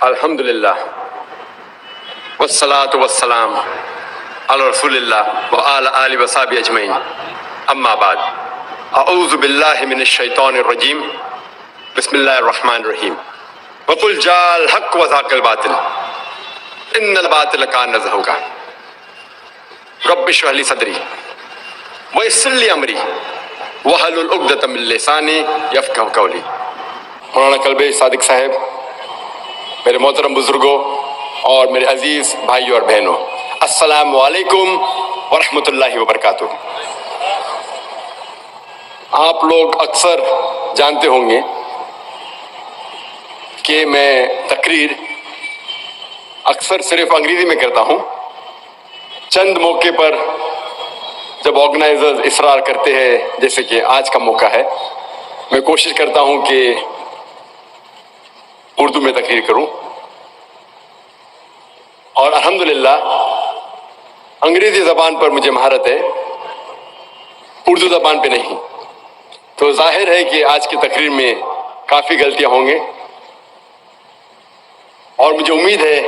الحمدللہ والصلاة والسلام علی رسول اللہ وعلی آلہ وصحبہ اجمعین، اما بعد، اعوذ باللہ من الشیطان الرجیم، بسم اللہ الرحمن الرحیم۔ وقل جاء الحق وزهق الباطل ان الباطل کان زہوقا رب اشرح لی صدری ویسر لی امری واحلل عقدۃ من لسانی یفقہوا قولی۔ مولانا کلبے صادق صاحب، میرے محترم بزرگوں اور میرے عزیز بھائیوں اور بہنوں، السلام علیکم ورحمۃ اللہ وبرکاتہ۔ آپ لوگ اکثر جانتے ہوں گے کہ میں تقریر اکثر صرف انگریزی میں کرتا ہوں۔ چند موقع پر جب آرگنائزرز اصرار کرتے ہیں، جیسے کہ آج کا موقع ہے، میں کوشش کرتا ہوں کہ اردو میں تقریر کروں، اور الحمدللہ انگریزی زبان پر مجھے مہارت ہے، اردو زبان پہ نہیں، تو ظاہر ہے کہ آج کی تقریر میں کافی غلطیاں ہوں گے، اور مجھے امید ہے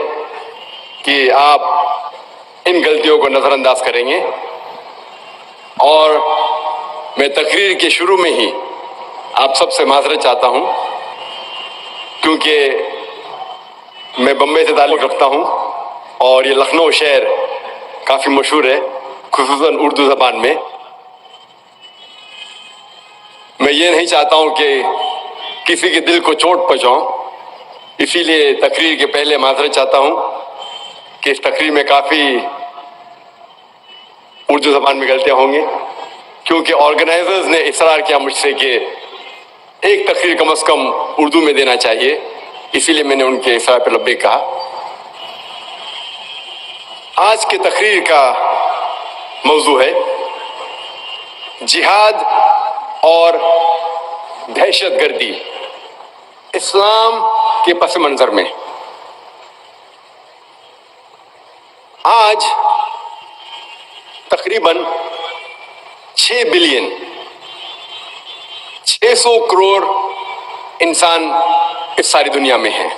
کہ آپ ان غلطیوں کو نظر انداز کریں گے۔ اور میں تقریر کے شروع میں ہی آپ سب سے معذرت چاہتا ہوں، کیونکہ میں بمبئی سے تعلق رکھتا ہوں اور یہ لکھنؤ شہر کافی مشہور ہے، خصوصاً اردو زبان میں۔ میں یہ نہیں چاہتا ہوں کہ کسی کے دل کو چوٹ پہنچاؤں، اسی لیے تقریر کے پہلے معذرت چاہتا ہوں کہ اس تقریر میں کافی اردو زبان میں غلطیاں ہوں گی، کیونکہ آرگنائزرز نے اصرار کیا مجھ سے کہ ایک تقریر کم از کم اردو میں دینا چاہیے، اسی لیے میں نے ان کے اصرار پر لبیک کہا۔ آج کی تقریر کا موضوع ہے جہاد اور دہشت گردی اسلام کے پس منظر میں۔ آج تقریباً 6 کروڑ انسان اس ساری دنیا میں ہیں،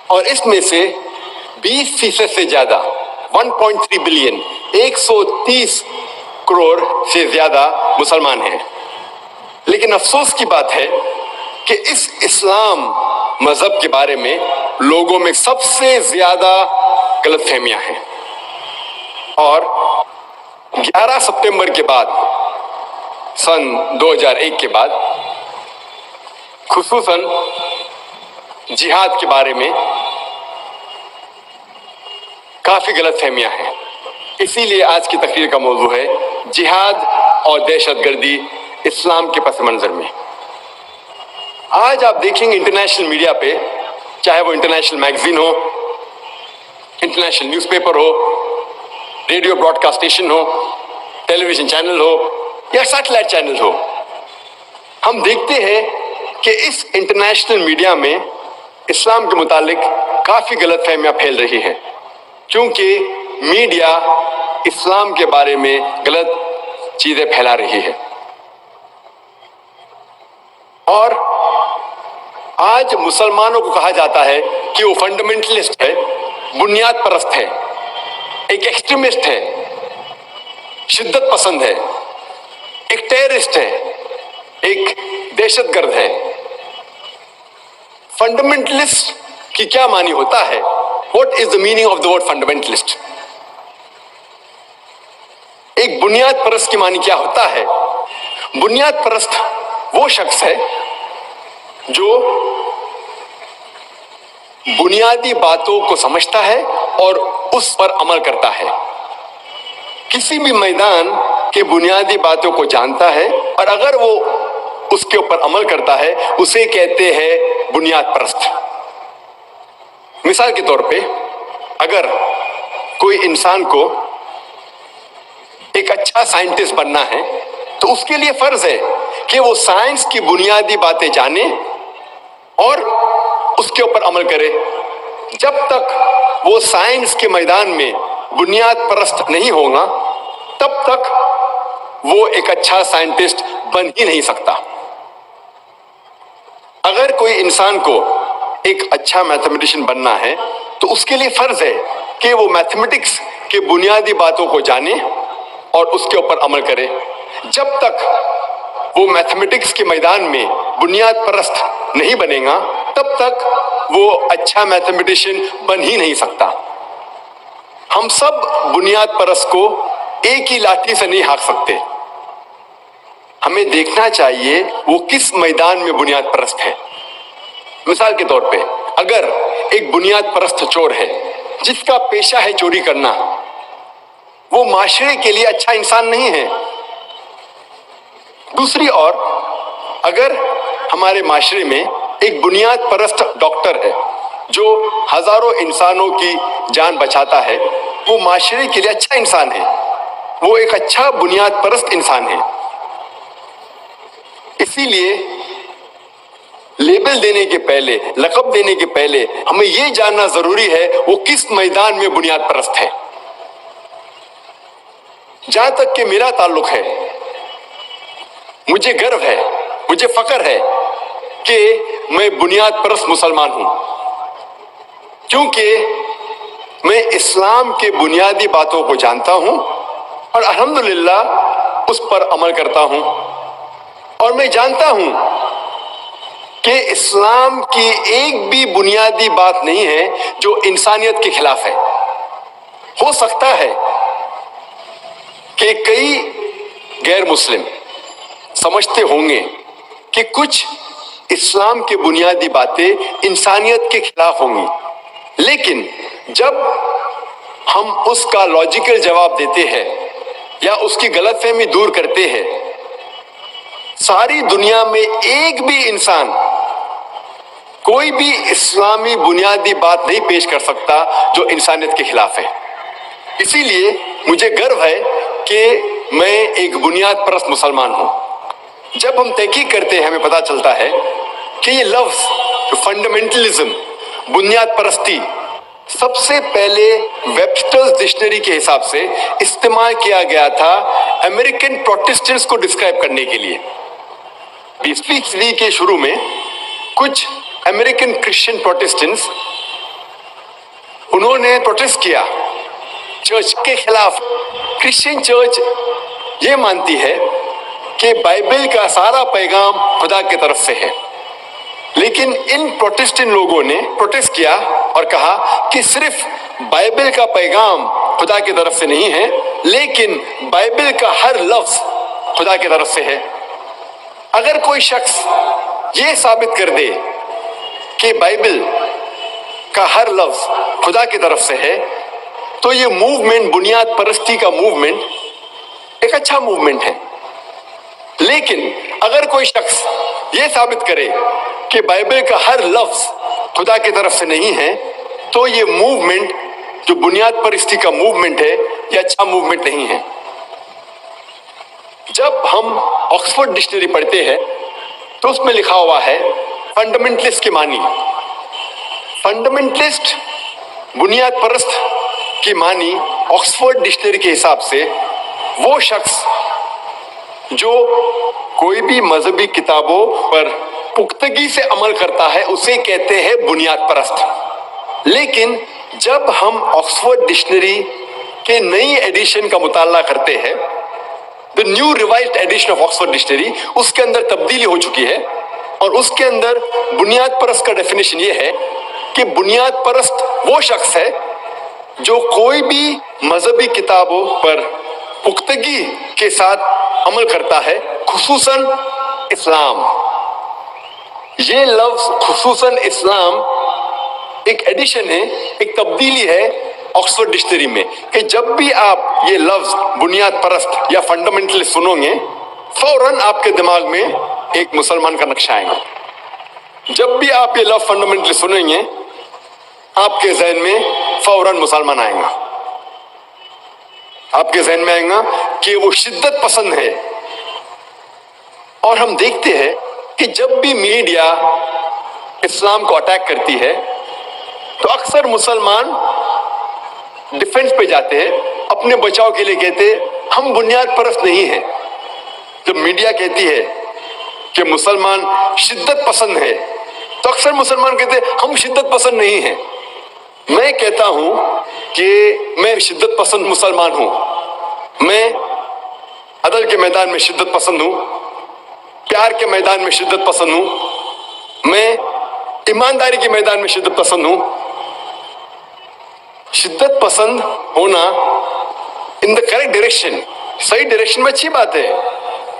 اور اس میں سے 20% سے زیادہ 1.3 بلین 130 کروڑ سے زیادہ مسلمان ہیں۔ لیکن افسوس کی بات ہے کہ اس اسلام مذہب کے بارے میں لوگوں میں سب سے زیادہ غلط فہمیاں ہیں، اور 11 ستمبر کے بعد، سن 2001 کے بعد، خصوصاً جہاد کے بارے میں کافی غلط فہمیاں ہیں۔ اسی لیے آج کی تقریر کا موضوع ہے جہاد اور دہشت گردی اسلام کے پس منظر میں۔ آج آپ دیکھیں گے انٹرنیشنل میڈیا پہ، چاہے وہ انٹرنیشنل میگزین ہو، انٹرنیشنل نیوز پیپر ہو، ریڈیو براڈ کاسٹ اسٹیشن ہو، ٹیلی ویژن چینل ہو یا سیٹلائٹ چینل ہو، ہم دیکھتے ہیں کہ اس انٹرنیشنل میڈیا میں اسلام کے متعلق کافی غلط فہمیاں پھیل رہی ہیں، کیونکہ میڈیا اسلام کے بارے میں غلط چیزیں پھیلا رہی ہے۔ اور آج مسلمانوں کو کہا جاتا ہے کہ وہ فنڈامنٹلسٹ ہے، بنیاد پرست ہے، ایک ایکسٹریمسٹ ہے، شدت پسند ہے، ایک ٹیررسٹ ہے، ایک دہشت گرد ہے۔ فنڈامنٹلسٹ کی کیا معنی ہوتا ہے؟ What is the meaning of the word fundamentalist؟ ایک بنیاد پرست کی معنی کیا ہوتا ہے؟ بنیاد پرست وہ شخص ہے جو بنیادی باتوں کو سمجھتا ہے اور اس پر عمل کرتا ہے، کسی بھی میدان کے بنیادی باتوں کو جانتا ہے، اور اگر وہ اس کے اوپر عمل کرتا ہے اسے کہتے ہیں بنیاد پرست۔ مثال کے طور پہ، اگر کوئی انسان کو ایک اچھا سائنٹسٹ بننا ہے تو اس کے لیے فرض ہے کہ وہ سائنس کی بنیادی باتیں جانے اور اس کے اوپر عمل کرے۔ جب تک وہ سائنس کے میدان میں بنیاد پرست نہیں ہوگا، تب تک وہ ایک اچھا سائنٹسٹ بن ہی نہیں سکتا۔ اگر کوئی انسان کو ایک اچھا میتھمیٹیشین بننا ہے تو اس کے لیے فرض ہے کہ وہ میتھمیٹکس کے بنیادی باتوں کو جانے اور اس کے اوپر عمل کرے. جب تک وہ میتھمیٹکس کے میدان میں بنیاد پرست نہیں بنے گا تب تک وہ اچھا میتھمیٹیشین بن ہی نہیں سکتا. ہم سب بنیاد پرست کو ایک ہی لاٹھی سے نہیں ہانک سکتے. ہمیں دیکھنا چاہیے وہ کس میدان میں بنیاد پرست ہے. مثال کے طور پہ اگر ایک بنیاد پرست چور ہے جس کا پیشہ ہے چوری کرنا، وہ معاشرے کے لیے اچھا انسان نہیں ہے. دوسری اور اگر ہمارے معاشرے میں ایک بنیاد پرست ڈاکٹر ہے جو ہزاروں انسانوں کی جان بچاتا ہے، وہ معاشرے کے لیے اچھا انسان ہے، وہ ایک اچھا بنیاد پرست انسان ہے. اسی لیے لیبل دینے کے پہلے، لقب دینے کے پہلے ہمیں یہ جاننا ضروری ہے وہ کس میدان میں بنیاد پرست ہے. جہاں تک کہ میرا تعلق ہے، مجھے گرو ہے، مجھے فخر ہے کہ میں بنیاد پرست مسلمان ہوں، کیونکہ میں اسلام کے بنیادی باتوں کو جانتا ہوں اور الحمدللہ اس پر عمل کرتا ہوں. اور میں جانتا ہوں کہ اسلام کی ایک بھی بنیادی بات نہیں ہے جو انسانیت کے خلاف ہے. ہو سکتا ہے کہ کئی غیر مسلم سمجھتے ہوں گے کہ کچھ اسلام کے بنیادی باتیں انسانیت کے خلاف ہوں گی، لیکن جب ہم اس کا لاجیکل جواب دیتے ہیں یا اس کی غلط فہمی دور کرتے ہیں، ساری دنیا میں ایک بھی انسان کوئی بھی اسلامی بنیادی بات نہیں پیش کر سکتا جو انسانیت کے خلاف ہے. اسی لیے مجھے گرو ہے کہ میں ایک بنیاد پرست مسلمان ہوں. جب ہم تحقیق کرتے ہیں ہمیں پتہ چلتا ہے کہ یہ لفظ فنڈامنٹلزم، بنیاد پرستی، سب سے پہلے ویبسٹرز ڈکشنری کے حساب سے استعمال کیا گیا تھا امریکن پروٹسٹنٹس کو ڈسکرائب کرنے کے لیے. 20ویں صدی کے شروع میں کچھ امریکن کرسچن پروٹسٹنٹس انہوں نے پروٹیسٹ کیا چرچ کے خلاف. کرسچن چرچ یہ مانتی ہے کہ بائبل کا سارا پیغام خدا کی طرف سے ہے، لیکن ان پروٹسٹنٹ لوگوں نے پروٹیسٹ کیا اور کہا کہ صرف بائبل کا پیغام خدا کی طرف سے نہیں ہے، لیکن بائبل کا ہر لفظ خدا کی طرف سے ہے. اگر کوئی شخص یہ ثابت کر دے کہ بائبل کا ہر لفظ خدا کی طرف سے ہے تو یہ موومنٹ، بنیاد پرستی کا موومنٹ ایک اچھا موومنٹ ہے. لیکن اگر کوئی شخص یہ ثابت کرے کہ بائبل کا ہر لفظ خدا کی طرف سے نہیں ہے تو یہ موومنٹ جو بنیاد پرستی کا موومنٹ ہے یہ اچھا موومنٹ نہیں ہے. جب ہم آکسفورڈ ڈکشنری پڑھتے ہیں تو اس میں لکھا ہوا ہے فنڈامنٹلسٹ کے معنی. فنڈامنٹلسٹ، بنیاد پرست کی معنی آکسفورڈ ڈکشنری کے حساب سے وہ شخص جو کوئی بھی مذہبی کتابوں پر پختگی سے عمل کرتا ہے اسے کہتے ہیں بنیاد پرست. لیکن جب ہم آکسفورڈ ڈکشنری کے نئی ایڈیشن کا مطالعہ کرتے ہیں، The new revised edition of Oxford Dictionary، اس کے اندر تبدیلی ہو چکی ہے اور اس کے اندر بنیاد پرست کا ڈیفینیشن یہ ہے کہ بنیاد پرست وہ شخص ہے جو کوئی بھی مذہبی کتابوں پر پختگی کے ساتھ عمل کرتا ہے، خصوصاً اسلام. یہ لفظ خصوصاً اسلام ایک ایڈیشن ہے، ایک تبدیلی ہے آکسفورڈ ڈکشنری میں کہ جب بھی آپ یہ لفظ بنیاد پرست یا فنڈامنٹل سنو گے فوراً آپ کے دماغ میں ایک مسلمان کا نقشہ آئے گا. جب بھی آپ یہ لفظ فنڈامنٹل سنیں گے آپ کے ذہن میں فوراً مسلمان آئے گا. آپ کے ذہن میں آئے گا کہ وہ شدت پسند ہے. اور ہم دیکھتے ہیں کہ جب بھی میڈیا اسلام کو اٹیک کرتی ہے تو اکثر مسلمان ڈیفنس پہ جاتے ہیں، اپنے بچاؤ کے لیے کہتے ہیں ہم بنیاد پرست نہیں ہیں. جب میڈیا کہتی ہے کہ مسلمان شدت پسند ہے تو اکثر مسلمان کہتے ہیں ہم شدت پسند نہیں ہیں. میں کہتا ہوں کہ میں شدت پسند مسلمان ہوں. میں عدل کے میدان میں شدت پسند ہوں, پیار کے میدان میں شدت پسند ہوں, میں ایمانداری کے میدان میں شدت پسند ہوں. شدت پسند ہونا ان دا کریکٹ ڈائریکشن, صحیح ڈائریکشن میں اچھی بات ہے.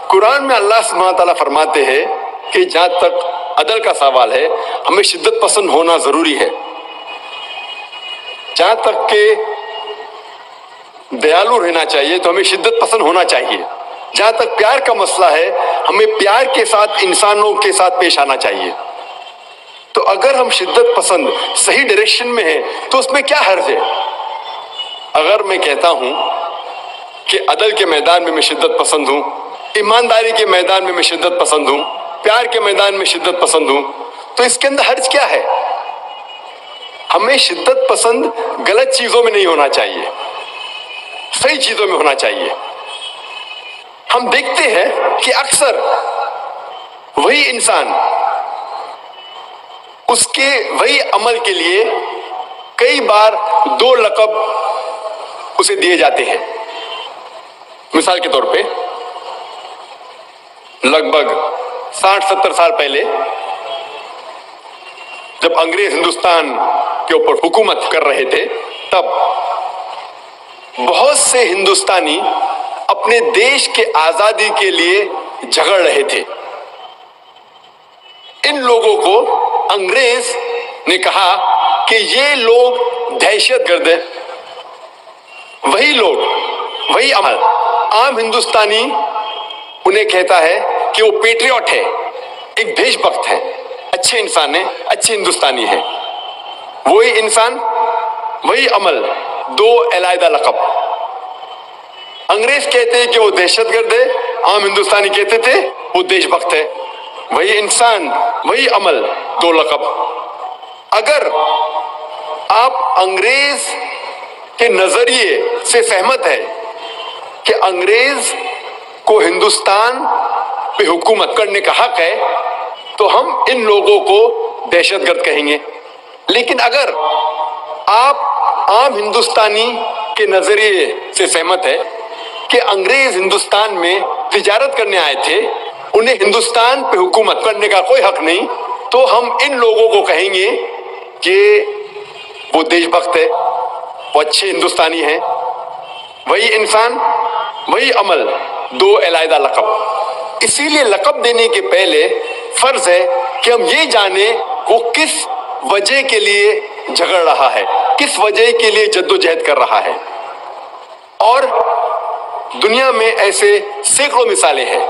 قرآن میں اللہ سبحانہ تعالیٰ فرماتے ہیں کہ جہاں تک عدل کا سوال ہے ہمیں شدت پسند ہونا ضروری ہے. جہاں تک کہ دیالو رہنا چاہیے تو ہمیں شدت پسند ہونا چاہیے. جہاں تک پیار کا مسئلہ ہے ہمیں پیار کے ساتھ انسانوں کے ساتھ پیش آنا چاہیے. تو اگر ہم شدت پسند صحیح ڈائریکشن میں ہیں تو اس میں کیا حرج ہے؟ اگر میں کہتا ہوں کہ عدل کے میدان میں میں شدت پسند ہوں, ایمانداری کے میدان میں میں شدت پسند ہوں, پیار کے میدان میں شدت پسند ہوں, تو اس کے اندر حرج کیا ہے؟ ہمیں شدت پسند غلط چیزوں میں نہیں ہونا چاہیے, صحیح چیزوں میں ہونا چاہیے. ہم دیکھتے ہیں کہ اکثر وہی انسان اس کے وہی عمل کے لیے کئی بار دو لقب اسے دیے جاتے ہیں. مثال کے طور پہ لگ بھگ 60-70 سال پہلے جب انگریز ہندوستان کے اوپر حکومت کر رہے تھے تب بہت سے ہندوستانی اپنے دیش کے آزادی کے لیے جھگڑ رہے تھے. ان لوگوں کو انگریز نے کہا کہ یہ لوگ دہشت گرد ہیں. وہی لوگ, وہی عمل, عام ہندوستانی انہیں کہتا ہے کہ وہ پیٹریوٹ ہے, ایک دیش بھکت ہے, اچھے انسان ہیں, اچھے ہندوستانی ہیں. وہی انسان, وہی عمل, دو علیحدہ لقب. انگریز کہتے ہیں کہ وہ دہشت گرد ہے, عام ہندوستانی کہتے تھے وہ دیش بھکت ہے. وہی انسان, وہی عمل, دو لقب. اگر آپ انگریز کے نظریے سے سہمت ہے کہ انگریز کو ہندوستان پہ حکومت کرنے کا حق ہے تو ہم ان لوگوں کو دہشت گرد کہیں گے. لیکن اگر آپ عام ہندوستانی کے نظریے سے سہمت ہے کہ انگریز ہندوستان میں تجارت کرنے آئے تھے, انہیں ہندوستان پہ حکومت کرنے کا کوئی حق نہیں, تو ہم ان لوگوں کو کہیں گے کہ وہ دیش بھکت ہے, وہ اچھے ہندوستانی ہیں. وہی انسان, وہی عمل, دو علیحدہ لقب. اسی لیے لقب دینے کے پہلے فرض ہے کہ ہم یہ جانیں وہ کس وجہ کے لیے جھگڑ رہا ہے, کس وجہ کے لیے جدوجہد کر رہا ہے. اور دنیا میں ایسے سینکڑوں مثالیں ہیں.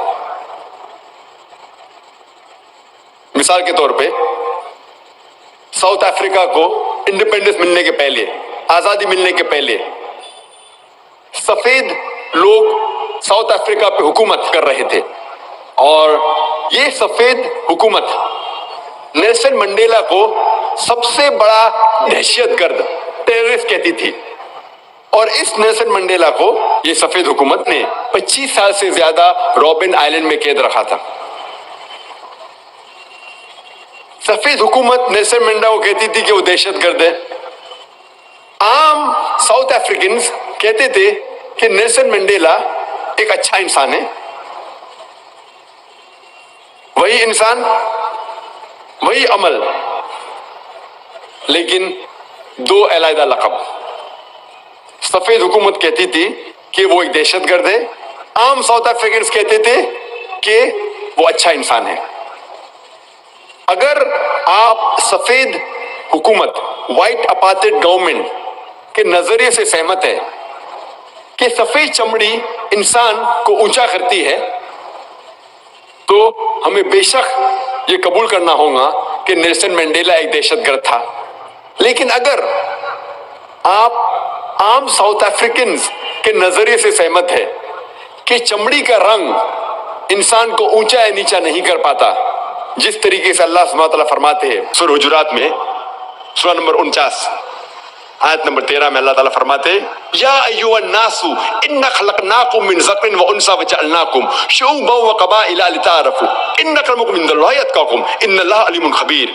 مثال کے طور پہ ساؤتھ افریقہ کو انڈیپینڈنس ملنے کے پہلے, آزادی ملنے کے پہلے, سفید لوگ ساؤتھ افریقہ پہ حکومت کر رہے تھے, اور یہ سفید حکومت نیلسن منڈیلا کو سب سے بڑا دہشت گرد, ٹیررسٹ کہتی تھی. اور اس نیلسن منڈیلا کو یہ سفید حکومت نے 25 سال سے زیادہ رابن آئلینڈ میں قید رکھا تھا. سفید حکومت نیلسن منڈیلا کو کہتی تھی کہ وہ دہشت گرد ہے. عام ساؤتھ افریقنز کہتے تھے کہ نیلسن منڈیلا ایک اچھا انسان ہے. وہی انسان, وہی عمل, لیکن دو علیحدہ لقب. سفید حکومت کہتی تھی کہ وہ ایک دہشت گرد ہے, عام ساؤتھ افریقنز کہتے تھے کہ وہ اچھا انسان ہے. اگر آپ سفید حکومت, وائٹ اپارتھائڈ گورنمنٹ کے نظریے سے سہمت ہے کہ سفید چمڑی انسان کو اونچا کرتی ہے, تو ہمیں بے شک یہ قبول کرنا ہوگا کہ نیلسن منڈیلا ایک دہشت گرد تھا. لیکن اگر آپ عام ساؤتھ افریقنز کے نظریے سے سہمت ہے کہ چمڑی کا رنگ انسان کو اونچا یا نیچا نہیں کر پاتا, جس طریقے سے اللہ سبحانہ وتعالیٰ فرماتے ہیں سورہ حجرات میں, سورہ نمبر 49 آیت نمبر 13 میں اللہ تعالیٰ فرماتے ہیں یا ایھا الناس انا خلقناکم من ذکر و انثی وجعلناکم شعوبا وقبائل لتعارفوا ان اکرمکم عند اللہ اتقاکم ان اللہ علیم خبیر.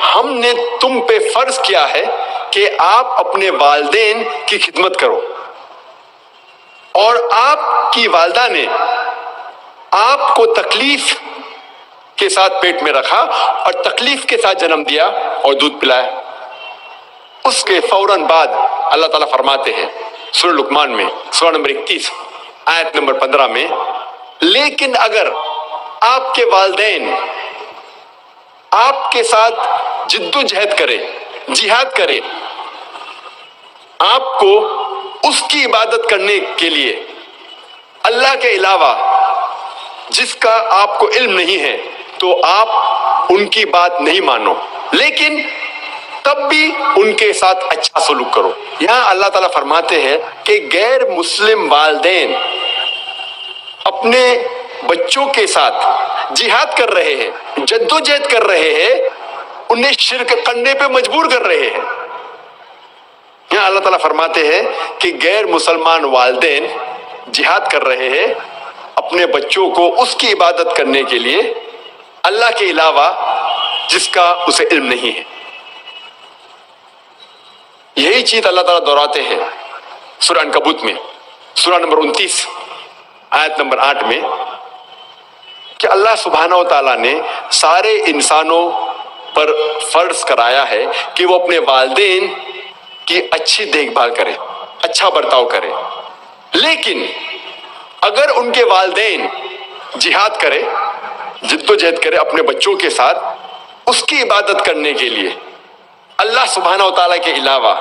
ہم نے تم پہ فرض کیا ہے کہ آپ اپنے والدین کی خدمت کرو، اور آپ کی والدہ نے آپ کو تکلیف کے ساتھ پیٹ میں رکھا اور تکلیف کے ساتھ جنم دیا اور دودھ پلایا۔ اس کے فوراً بعد اللہ تعالیٰ فرماتے ہیں سورہ لقمان میں سورہ نمبر 31 آیت نمبر 15 میں، لیکن اگر آپ کے والدین آپ کے ساتھ جد و جہد کرے، جہاد کرے، آپ کو اس کی عبادت کرنے کے لیے اللہ کے علاوہ جس کا آپ کو علم نہیں ہے، تو آپ ان کی بات نہیں مانو، لیکن تب بھی ان کے ساتھ اچھا سلوک کرو۔ یہاں اللہ تعالیٰ فرماتے ہیں کہ غیر مسلم والدین اپنے بچوں کے ساتھ جہاد کر رہے ہیں، جد و جہد کر رہے ہیں، انہیں شرک کرنے پہ مجبور کر رہے ہیں۔ یہاں اللہ تعالیٰ فرماتے ہیں کہ غیر مسلمان والدین جہاد کر رہے ہیں اپنے بچوں کو اس کی عبادت کرنے کے لیے اللہ کے علاوہ جس کا اسے علم نہیں ہے۔ یہی چیز اللہ تعالیٰ دہراتے ہیں سورہ عنکبوت میں سورہ نمبر 29 آیت نمبر 8 میں کہ اللہ سبحانہ و تعالیٰ نے سارے انسانوں پر فرض کرایا ہے کہ وہ اپنے والدین کی اچھی دیکھ بھال کرے، اچھا برتاؤ کرے، لیکن اگر ان کے والدین جہاد کرے، جد و جہد کرے اپنے بچوں کے ساتھ اس کی عبادت کرنے کے لیے اللہ سبحانہ و تعالیٰ کے علاوہ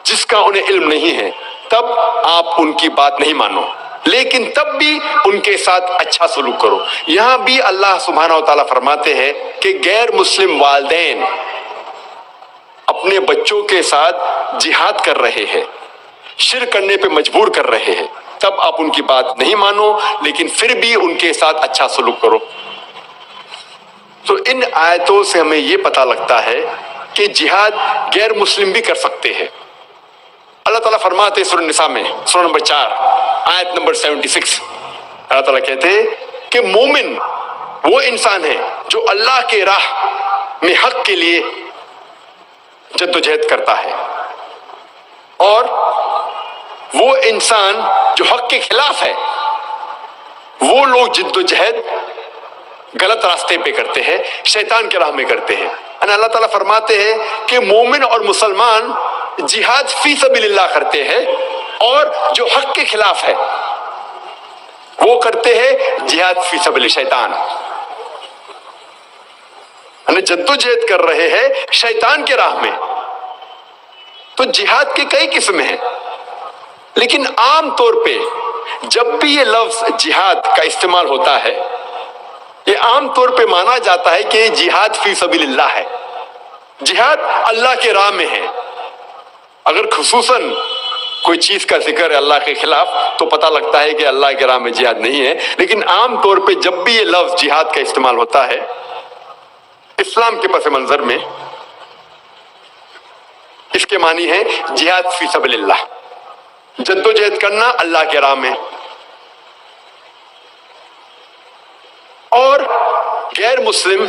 جس کا انہیں علم نہیں ہے، تب آپ ان کی بات نہیں مانو، لیکن تب بھی ان کے ساتھ اچھا سلوک کرو۔ یہاں بھی اللہ سبحانہ و تعالیٰ فرماتے ہیں کہ غیر مسلم والدین اپنے بچوں کے ساتھ جہاد کر رہے ہیں، شرک کرنے پہ مجبور کر رہے ہیں، تب آپ ان کی بات نہیں مانو، لیکن پھر بھی ان کے ساتھ اچھا سلوک کرو۔ تو ان آیتوں سے ہمیں یہ پتہ لگتا ہے کہ جہاد غیر مسلم بھی کر سکتے ہیں۔ اللہ تعالیٰ فرماتے سورہ نساء میں سورہ نمبر 4 آیت نمبر 76، اللہ تعالیٰ کہتے ہیں کہ مومن وہ انسان ہے جو اللہ کے راہ میں حق کے لیے جد و جہد کرتا ہے، اور وہ انسان جو حق کے خلاف ہے، وہ لوگ جد و جہد غلط راستے پہ کرتے ہیں، شیطان کے راہ میں کرتے ہیں۔ اللہ تعالیٰ فرماتے ہیں کہ مومن اور مسلمان جہاد فی سبیل اللہ کرتے ہیں، اور جو حق کے خلاف ہے وہ کرتے ہیں جہاد فی سبیل شیطان، جد و جہد کر رہے ہیں شیطان کے راہ میں۔ تو جہاد کے کئی قسم ہیں، لیکن عام طور پہ جب بھی یہ لفظ جہاد کا استعمال ہوتا ہے، یہ عام طور پہ مانا جاتا ہے کہ جہاد فی سبیل اللہ ہے، جہاد اللہ کے راہ میں ہے۔ اگر خصوصاً کوئی چیز کا ذکر ہے اللہ کے خلاف تو پتہ لگتا ہے کہ اللہ کے راہ میں جہاد نہیں ہے، لیکن عام طور پہ جب بھی یہ لفظ جہاد کا استعمال ہوتا ہے اسلام کے پس منظر میں، اس کے معنی ہے جہاد فی سبیل اللہ، جد و جہد کرنا اللہ کے راہ میں۔ اور غیر مسلم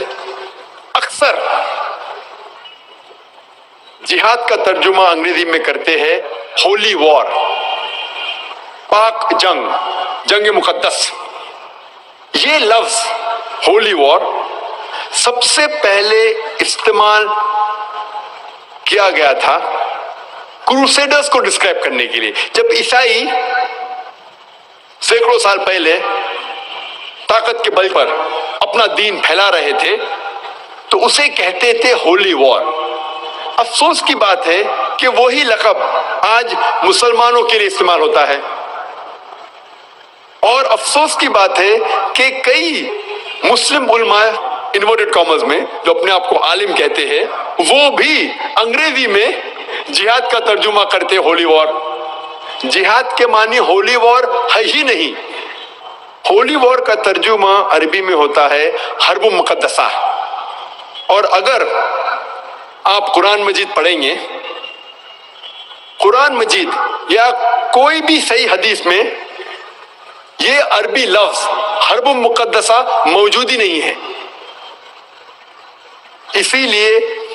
اکثر جہاد کا ترجمہ انگریزی میں کرتے ہیں ہولی وار، پاک جنگ، جنگ مقدس۔ یہ لفظ ہولی وار سب سے پہلے استعمال کیا گیا تھا کروسیڈرز کو ڈسکرائب کرنے کے لیے، جب عیسائی سینکڑوں سال پہلے طاقت کے بل پر اپنا دین پھیلا رہے تھے تو اسے کہتے تھے ہولی وار۔ افسوس کی بات ہے کہ وہی لقب آج مسلمانوں کے لیے استعمال ہوتا ہے، اور افسوس کی بات ہے کہ کئی مسلم علماء انورٹڈ کامرز میں جو اپنے آپ کو عالم کہتے ہیں، وہ بھی انگریزی میں جہاد کا ترجمہ کرتے ہولی وار۔ جہاد کے معنی ہولی وار ہے ہی نہیں، ہولی وار کا ترجمہ عربی میں ہوتا ہے حرب مقدسہ۔ اور اگر آپ قرآن مجید پڑھیں گے، قرآن مجید یا کوئی بھی صحیح حدیث میں یہ عربی لفظ حرب مقدسہ موجود ہی نہیں ہے۔ اسی لیے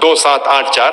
2784,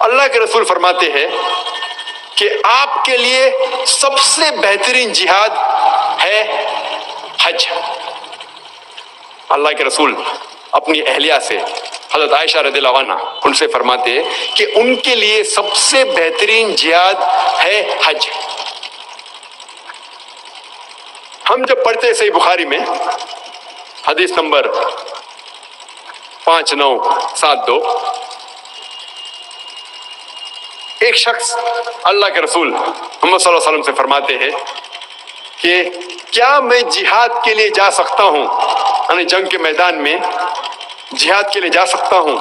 اللہ کے رسول فرماتے ہیں کہ آپ کے لیے سب سے بہترین جہاد ہے حج۔ اللہ کے رسول اپنی اہلیہ سے حضرت عائشہ رضی اللہ عنہ ان سے فرماتے ہیں کہ ان کے لیے سب سے بہترین جہاد ہے حج۔ ہم جب پڑھتے ہیں صحیح بخاری میں حدیث نمبر 5972، ایک شخص اللہ کے رسول محمد صلی اللہ علیہ وسلم سے فرماتے ہیں کہ کیا میں جہاد کے لیے جا سکتا ہوں، یعنی جنگ کے میدان میں جہاد کے لیے جا سکتا ہوں؟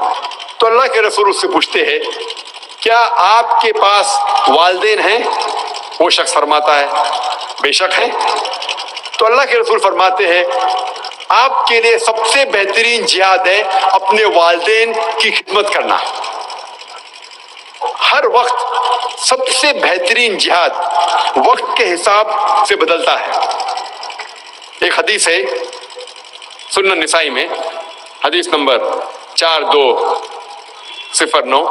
تو اللہ کے رسول اس سے پوچھتے ہیں کیا آپ کے پاس والدین ہیں؟ وہ شخص فرماتا ہے بے شک ہے۔ تو اللہ کے رسول فرماتے ہیں آپ کے لیے سب سے بہترین جہاد ہے اپنے والدین کی خدمت کرنا۔ ہر وقت سب سے بہترین جہاد وقت کے حساب سے بدلتا ہے۔ ایک حدیث ہے سنن نسائی میں، حدیث نمبر 4209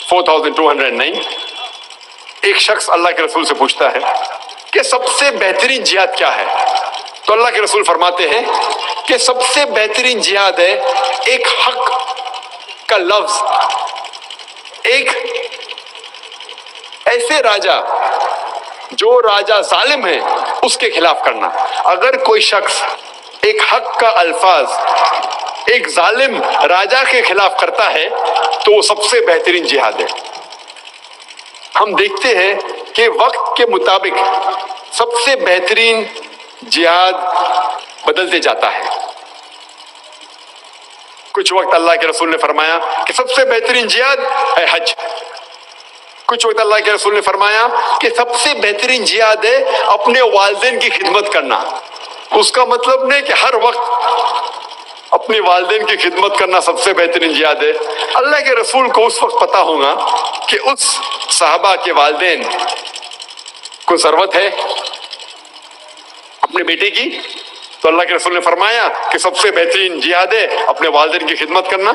4209، ایک شخص اللہ کے رسول سے پوچھتا ہے کہ سب سے بہترین جہاد کیا ہے؟ تو اللہ کے رسول فرماتے ہیں کہ سب سے بہترین جہاد ہے ایک حق کا لفظ ایک ایسے راجا جو راجا ظالم ہے اس کے خلاف کرنا۔ اگر کوئی شخص ایک حق کا الفاظ ایک ظالم راجا کے خلاف کرتا ہے تو وہ سب سے بہترین جہاد ہے۔ ہم دیکھتے ہیں کہ وقت کے مطابق سب سے بہترین جہاد بدلتے جاتا ہے۔ کچھ وقت اللہ کے رسول نے فرمایا کہ سب سے بہترین جہاد ہے حج۔ کچھ وقت اللہ کے رسول نے فرمایا کہ سب سے بہترین جہاد ہے اپنے والدین کی خدمت کرنا۔ اس کا مطلب نہیں کہ ہر وقت اپنے والدین کی خدمت کرنا سب سے بہترین جہاد ہے۔ اللہ کے رسول کو اس وقت پتا ہوگا کہ اس صحابہ کے والدین کو ضرورت ہے اپنے بیٹے کی، تو اللہ کے رسول نے فرمایا کہ سب سے بہترین جہاد ہے اپنے والدین کی خدمت کرنا۔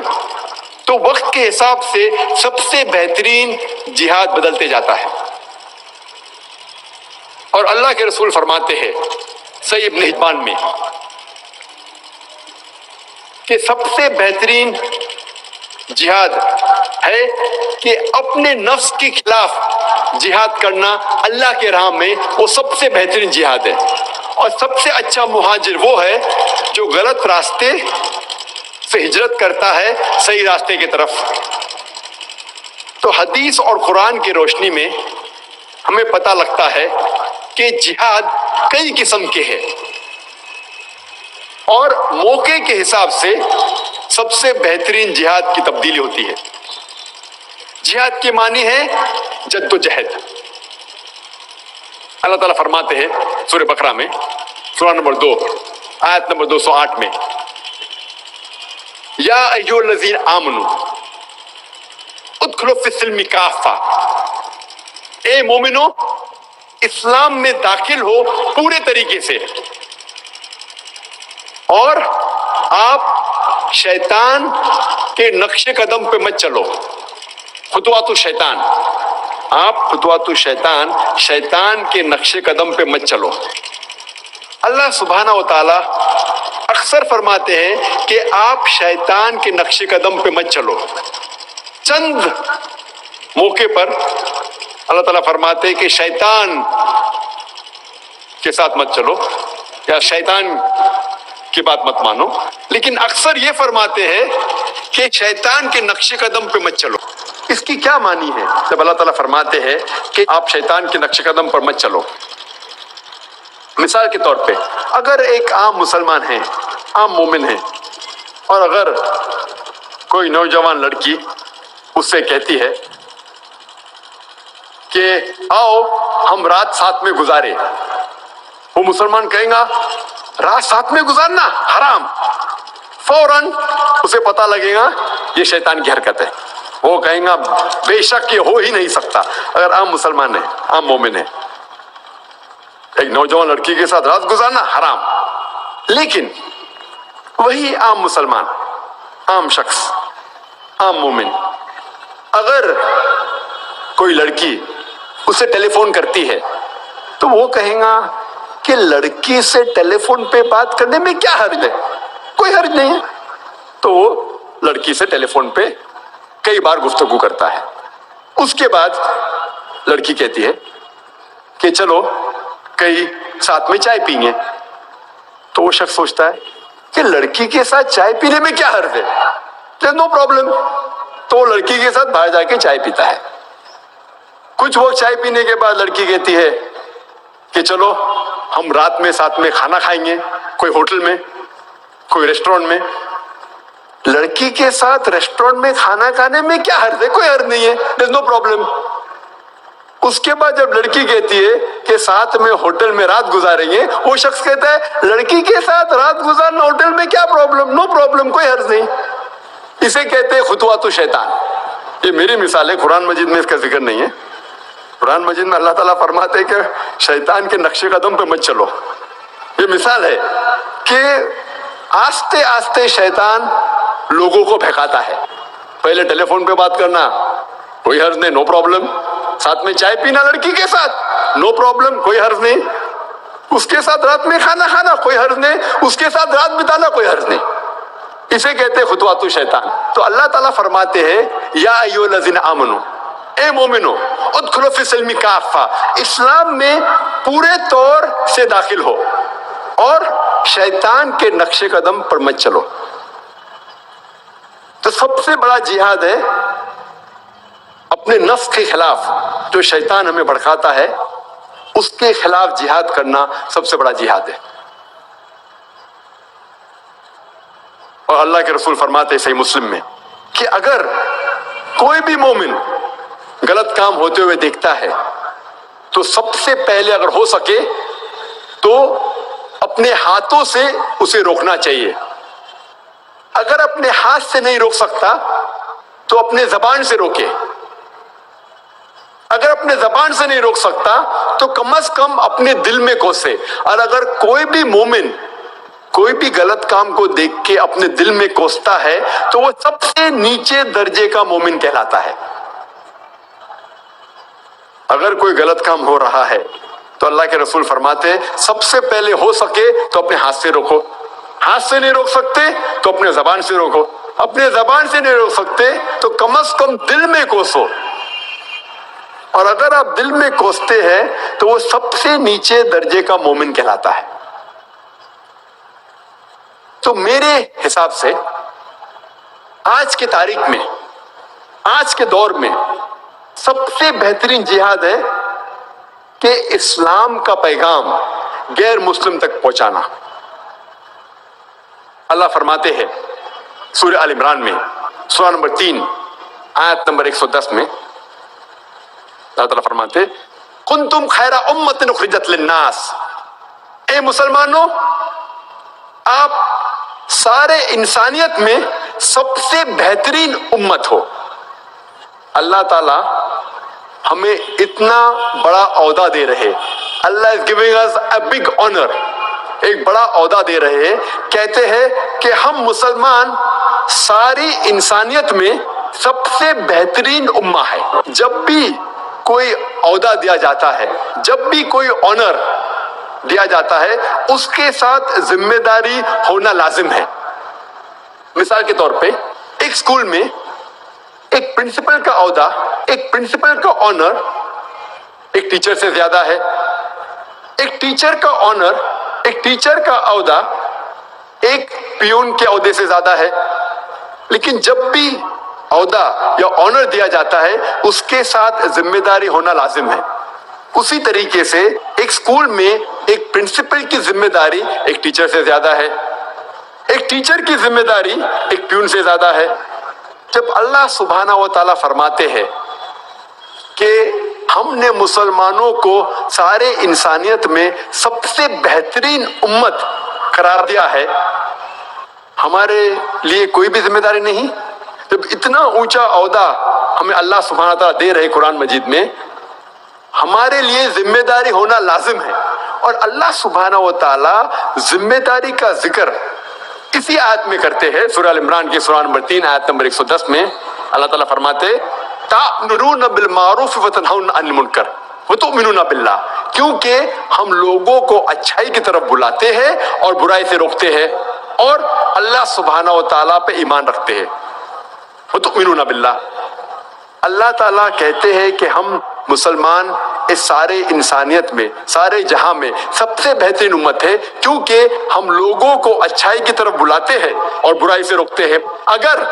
تو وقت کے حساب سے سب سے بہترین جہاد بدلتے جاتا ہے۔ اور اللہ کے رسول فرماتے ہیں صحیح ابن حبان میں کہ سب سے بہترین جہاد ہے کہ اپنے نفس کے خلاف جہاد کرنا اللہ کے راہ میں، وہ سب سے بہترین جہاد ہے۔ اور سب سے اچھا مہاجر وہ ہے جو غلط راستے سے ہجرت کرتا ہے صحیح راستے کی طرف۔ تو حدیث اور قرآن کی روشنی میں ہمیں پتہ لگتا ہے کہ جہاد کئی قسم کے ہیں اور موقع کے حساب سے سب سے بہترین جہاد کی تبدیلی ہوتی ہے۔ جہاد کے معنی ہے جد و جہد۔ اللہ تعالیٰ فرماتے ہیں سورہ بقرہ میں سورہ نمبر 2 آیت نمبر 208 میں، یا ایھا الذین آمنوا ادخلوا فی السلم کافہ، اے مومنو اسلام میں داخل ہو پورے طریقے سے، اور آپ شیطان کے نقش قدم پہ مت چلو۔ خطوات الشیطان، آپ خطوات الشیطان، شیطان کے نقش قدم پہ مت چلو۔ اللہ سبحانہ و تعالی اکثر فرماتے ہیں کہ آپ شیطان کے نقش قدم پہ مت چلو۔ چند موقع پر اللہ تعالیٰ فرماتے ہیں کہ شیطان کے ساتھ مت چلو یا شیطان کی بات مت مانو، لیکن اکثر یہ فرماتے ہیں کہ شیطان کے نقش قدم پہ مت چلو۔ اس کی کیا معنی ہے جب اللہ تعالیٰ فرماتے ہیں کہ آپ شیطان کے نقش قدم پر مت چلو؟ مثال کے طور پہ اگر ایک عام مسلمان ہے، عام مومن ہے، اور اگر کوئی نوجوان لڑکی اس سے کہتی ہے کہ آؤ ہم رات ساتھ میں گزارے، وہ مسلمان کہیں گا رات ساتھ میں گزارنا حرام، فوراً اسے پتہ لگے گا یہ شیطان کی حرکت ہے۔ وہ کہیں گا بے شک یہ ہو ہی نہیں سکتا۔ اگر عام مسلمان ہے، عام مومن ہے، ایک نوجوان لڑکی کے ساتھ رات گزارنا حرام، لیکن وہی عام مسلمان، عام شخص، عام مومن اگر کوئی لڑکی اسے ٹیلی فون کرتی ہے تو وہ کہیں گا کہ لڑکی سے ٹیلی فون پہ بات کرنے میں کیا حرج ہے، کوئی حرج نہیں ہے، تو وہ لڑکی سے ٹیلی فون پہ کئی بار گفتگو کرتا ہے۔ اس کے بعد لڑکی کہتی ہے کہ چلو کئی ساتھ میں چائے پئیں گے، تو وہ شخص سوچتا ہے کہ لڑکی کے ساتھ چائے پینے میں کیا حرج ہے، نو پرابلم، تو وہ لڑکی کے ساتھ باہر جا کے چائے پیتا ہے۔ کچھ وقت چائے پینے کے بعد لڑکی کہتی ہے کہ چلو ہم رات میں ساتھ میں کھانا کھائیں گے، کوئی ہوٹل میں، کوئی ریسٹورینٹ میں۔ لڑکی کے ساتھ ریسٹورینٹ میں کھانا کھانے میں کیا حرج ہے، کوئی حرج نہیں ہے، نو پرابلم۔ اس کے بعد جب لڑکی کہتی ہے کہ ساتھ میں ہوٹل میں رات گزاریں گے، وہ شخص کہتا ہے لڑکی کے ساتھ رات گزارنا ہوٹل میں کیا پرابلم، نو پرابلم، کوئی حرج نہیں۔ اسے کہتے ہیں خطوات الشیطان۔ یہ میری مثال ہے، قرآن مجید میں اس کا ذکر نہیں ہے۔ قرآن مجید میں اللہ تعالیٰ فرماتے ہیں کہ شیطان کے نقش قدم پہ مت چلو۔ یہ مثال ہے کہ آہستہ آہستہ شیطان لوگوں کو بہکاتا ہے۔ پہلے ٹیلی فون پہ بات کرنا کوئی حرج نہیں، نو پرابلم۔ ساتھ میں چائے پینا لڑکی کے ساتھ، نو پرابلم، کوئی حرج نہیں۔ اس کے ساتھ رات میں کھانا کھانا کوئی حرج نہیں، اس کے ساتھ رات بتانا کوئی حرج نہیں۔ اسے کہتے ہیں خطوات الشیطان۔ تو اللہ تعالیٰ فرماتے ہیں یا ایھا الذین آمنو، اے مومنو، ادخلوا فی السلم کافہ، اسلام میں پورے طور سے داخل ہو اور شیطان کے نقش قدم پر مت چلو۔ تو سب سے بڑا جہاد ہے اپنے نفس کے خلاف، جو شیطان ہمیں بھڑکاتا ہے اس کے خلاف جہاد کرنا سب سے بڑا جہاد ہے۔ اور اللہ کے رسول فرماتے ہیں صحیح مسلم میں کہ اگر کوئی بھی مومن غلط کام ہوتے ہوئے دیکھتا ہے تو سب سے پہلے اگر ہو سکے تو اپنے ہاتھوں سے اسے روکنا چاہیے۔ اگر اپنے ہاتھ سے نہیں روک سکتا تو اپنے زبان سے روکے۔ اگر اپنے زبان سے نہیں روک سکتا تو کم از کم اپنے دل میں کوسے۔ اور اگر کوئی بھی مومن کوئی بھی غلط کام کو دیکھ کے اپنے دل میں کوستا ہے تو وہ سب سے نیچے درجے کا مومن کہلاتا ہے۔ اگر کوئی غلط کام ہو رہا ہے تو اللہ کے رسول فرماتے ہیں سب سے پہلے ہو سکے تو اپنے ہاتھ سے روکو۔ ہاتھ سے نہیں روک سکتے تو اپنے زبان سے روکو۔ اپنے زبان سے نہیں روک سکتے تو کم از کم دل میں کوسو۔ اور اگر آپ دل میں کوستے ہیں تو وہ سب سے نیچے درجے کا مومن کہلاتا ہے۔ تو میرے حساب سے آج کی تاریخ میں، آج کے دور میں سب سے بہترین جہاد ہے کہ اسلام کا پیغام غیر مسلم تک پہنچانا۔ اللہ فرماتے ہیں سورہ آل عمران میں سورہ نمبر 3 آیت نمبر 110 میں اللہ تعالیٰ فرماتے کنتم خیر امۃ اخرجت للناس، اے مسلمانوں آپ سارے انسانیت میں سب سے بہترین امت ہو۔ اللہ تعالیٰ ہمیں اتنا بڑا عہدہ دے رہے، اللہ is giving us a big honor، ایک بڑا عہدہ دے رہے، کہتے ہیں کہ ہم مسلمان ساری انسانیت میں سب سے بہترین امہ ہے۔ جب بھی کوئی عہدہ دیا جاتا ہے، جب بھی کوئی آنر دیا جاتا ہے، اس کے ساتھ ذمہ داری ہونا لازم ہے۔ مثال کے طور پہ ایک اسکول میں ایک پرنسپل کا عہدہ، ایک پرنسپل کا آنر ایک ٹیچر سے زیادہ ہے۔ ایک ٹیچر کا آنر، ایک ٹیچر کا عہدہ ایک پیون کے عہدے سے زیادہ ہے۔ لیکن جب بھی عہدہ یا آنر دیا جاتا ہے اس کے ساتھ ذمہ داری ہونا لازم ہے۔ اسی طریقے سے ایک اسکول میں ایک پرنسپل کی ذمہ داری ایک ٹیچر سے زیادہ ہے، ایک ٹیچر کی ذمہ داری ایک پیون سے زیادہ ہے۔ جب اللہ سبحانہ و تعالیٰ فرماتے ہیں کہ ہم نے مسلمانوں کو سارے انسانیت میں سب سے بہترین امت قرار دیا ہے، ہمارے لیے کوئی بھی ذمہ داری نہیں؟ جب اتنا اونچا عہدہ ہمیں اللہ سبحانہ تعالیٰ دے رہے قرآن مجید میں، ہمارے لیے ذمہ داری ہونا لازم ہے۔ اور اللہ سبحانہ و تعالیٰ ذمہ داری کا ذکر اسی آیت میں کرتے ہیں، سورہ ال عمران کی سورہ نمبر 3 آیت نمبر 110 میں اللہ تعالیٰ فرماتے تأمرون بالمعروف وتنہون عن المنکر وتؤمنون باللہ، کیونکہ ہم لوگوں کو اچھائی کی طرف بلاتے ہیں اور برائی سے روکتے ہیں اور اللہ سبحانہ و تعالیٰ پہ ایمان رکھتے ہیں۔ وتؤمنون باللہ، اللہ تعالیٰ کہتے ہیں کہ ہم مسلمان اس سارے انسانیت میں، سارے جہاں میں سب سے بہترین امت ہے، کیونکہ ہم لوگوں کو اچھائی کی طرف بلاتے ہیں اور برائی سے روکتے ہیں۔ اگر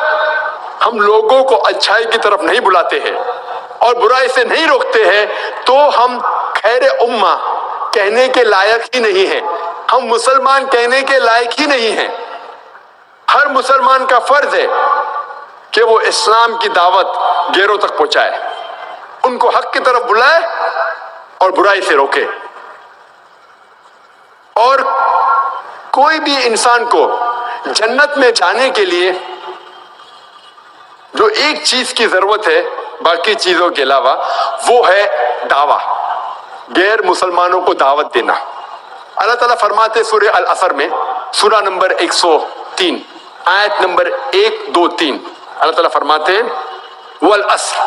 ہم لوگوں کو اچھائی کی طرف نہیں بلاتے ہیں اور برائی سے نہیں روکتے ہیں تو ہم خیر امہ کہنے کے لائق ہی نہیں ہیں، ہم مسلمان کہنے کے لائق ہی نہیں ہیں۔ ہر مسلمان کا فرض ہے کہ وہ اسلام کی دعوت غیروں تک پہنچائے، ان کو حق کی طرف بلائے اور برائی سے روکے۔ اور کوئی بھی انسان کو جنت میں جانے کے لیے جو ایک چیز کی ضرورت ہے باقی چیزوں کے علاوہ، وہ ہے دعویٰ، غیر مسلمانوں کو دعوت دینا۔ اللہ تعالیٰ فرماتے سورہ العصر میں، سورہ نمبر 103 آیت نمبر 1 2 3، اللہ تعالیٰ فرماتے ہیں والعصر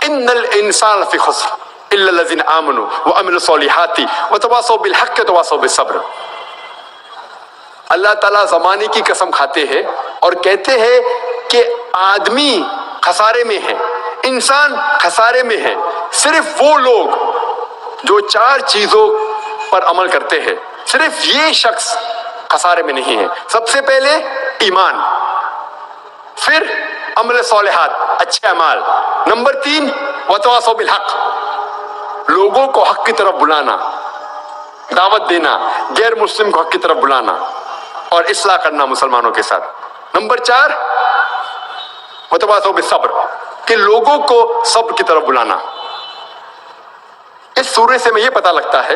ان الانسان لفی خسر الا الذین آمنوا وعملوا الصالحات وتواصوا بالحق وتواصوا بالصبر۔ اللہ تعالیٰ زمانے کی قسم کھاتے ہیں اور کہتے ہیں کہ آدمی خسارے میں ہے، انسان خسارے میں ہے، صرف وہ لوگ جو 4 چیزوں پر عمل کرتے ہیں، صرف یہ شخص خسارے میں نہیں ہے۔ سب سے پہلے ایمان، پھر عمل صالحات، اچھے اعمال، نمبر 3 وتواصوا بالحق، لوگوں کو حق کی طرف بلانا، دعوت دینا، غیر مسلم کو حق کی طرف بلانا اور اصلاح کرنا مسلمانوں کے ساتھ، نمبر 4 وتواصوا بالصبر، کہ لوگوں کو صبر کی طرف بلانا۔ اس سورے سے میں یہ پتہ لگتا ہے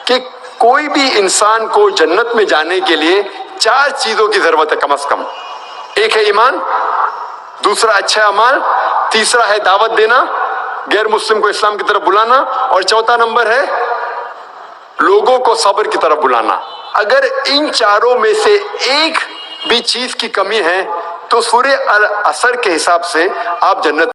کہ کوئی بھی انسان کو جنت میں جانے کے لیے 4 چیزوں کی ضرورت ہے کم از کم۔ ایک ہے ایمان، دوسرا اچھا اعمال، تیسرا ہے دعوت دینا، غیر مسلم کو اسلام کی طرف بلانا، اور چوتھا نمبر ہے لوگوں کو صبر کی طرف بلانا۔ اگر ان 4 میں سے ایک بھی چیز کی کمی ہے تو سورہ العصر کے حساب سے آپ جنت